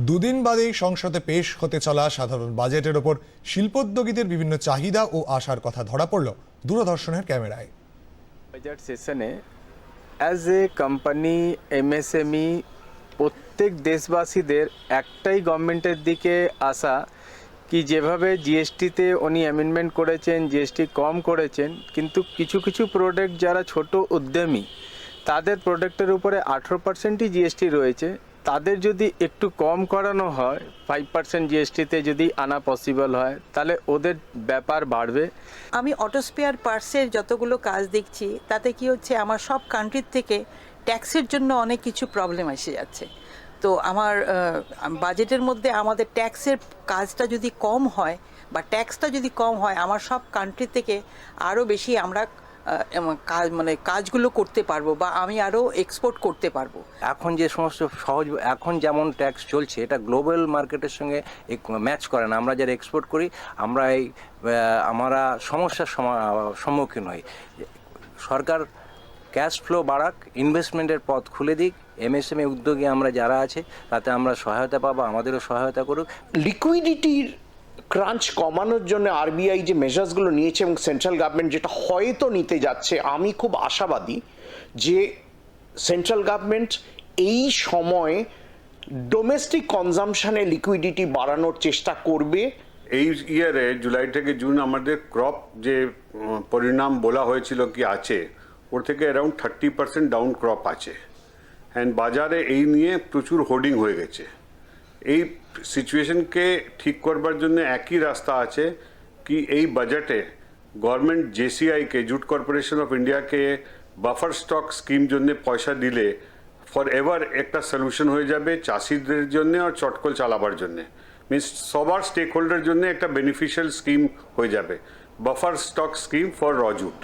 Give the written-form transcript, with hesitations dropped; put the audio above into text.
দুদিন বাদেই সংসদে পেশ হতে চলা সাধারণ বাজেটের ওপর শিল্পোদ্যোগীদের বিভিন্ন চাহিদা ও আশার কথা ধরা পড়ল দূরদর্শনের ক্যামেরায়। বাজেট সেশনে অ্যাজ এ কোম্পানি এমএসএমই প্রত্যেক দেশবাসীদের একটাই গভর্নমেন্টের দিকে আশা কি যেভাবে জিএসটিতে উনি অ্যামেন্ডমেন্ট করেছেন, জিএসটি কম করেছেন, কিন্তু কিছু কিছু প্রোডাক্ট যারা ছোট উদ্যমী তাদের প্রোডাক্টের উপরে 18%ই জিএসটি রয়েছে, তাদের যদি একটু কম করানো হয় 5% জিএসটিতে যদি আনা পসিবল হয় তাহলে ওদের ব্যাপার বাড়বে। আমি অটোস্পেয়ার পার্টসের যতগুলো কাজ দেখছি তাতে কি হচ্ছে, আমার সব কান্ট্রির থেকে ট্যাক্সের জন্য অনেক কিছু প্রবলেম এসে যাচ্ছে। তো আমার বাজেটের মধ্যে আমাদের ট্যাক্সের কাজটা যদি কম হয় বা ট্যাক্সটা যদি কম হয়, আমার সব কান্ট্রি থেকে আরও বেশি আমরা কাজগুলো করতে পারবো বা আমি আরও এক্সপোর্ট করতে পারবো। এখন যে সমস্ত এখন যেমন ট্যাক্স চলছে এটা গ্লোবাল মার্কেটের সঙ্গে ম্যাচ করে না। আমরা যারা এক্সপোর্ট করি আমরা সমস্যার সম্মুখীন হই। সরকার ক্যাশ ফ্লো বাড়াক, ইনভেস্টমেন্টের পথ খুলে দিক, এমএসএমই উদ্যোগে আমরা যারা আছে তাতে আমরা সহায়তা পাবো, আমাদেরও সহায়তা করুক। লিকুইডিটির ক্রাঞ্চ কমানোর জন্য আরবিআই যে মেজার্সগুলো নিয়েছে এবং সেন্ট্রাল গভর্নমেন্ট যেটা হয়তো নিতে যাচ্ছে, আমি খুব আশাবাদী যে সেন্ট্রাল গভর্নমেন্ট এই সময় ডোমেস্টিক কনজাম্পশনে লিকুইডিটি বাড়ানোর চেষ্টা করবে। এই ইয়ারে জুলাই থেকে জুন আমাদের ক্রপ যে পরিণাম বলা হয়েছিল কি আছে, ওর থেকে অ্যারাউন্ড 30% ডাউন ক্রপ আছে। অ্যান্ড বাজারে এই নিয়ে প্রচুর হোর্ডিং হয়ে গেছে। এই সিচুয়েশনকে ঠিক করবার জন্য একই রাস্তা আছে কি এই বাজেটে গভর্নমেন্ট জেসিআইকে, জুট কর্পোরেশন অফ ইন্ডিয়াকে বাফার স্টক স্কিম জন্য পয়সা দিলে ফর এভার একটা সলিউশন হয়ে যাবে চাষিদের জন্য আর চটকল চালাবার জন্যে। মিনস সবার স্টেক হোল্ডার জন্য একটা বেনিফিশিয়াল স্কিম হয়ে যাবে, বাফার স্টক স্কিম ফর র জুট।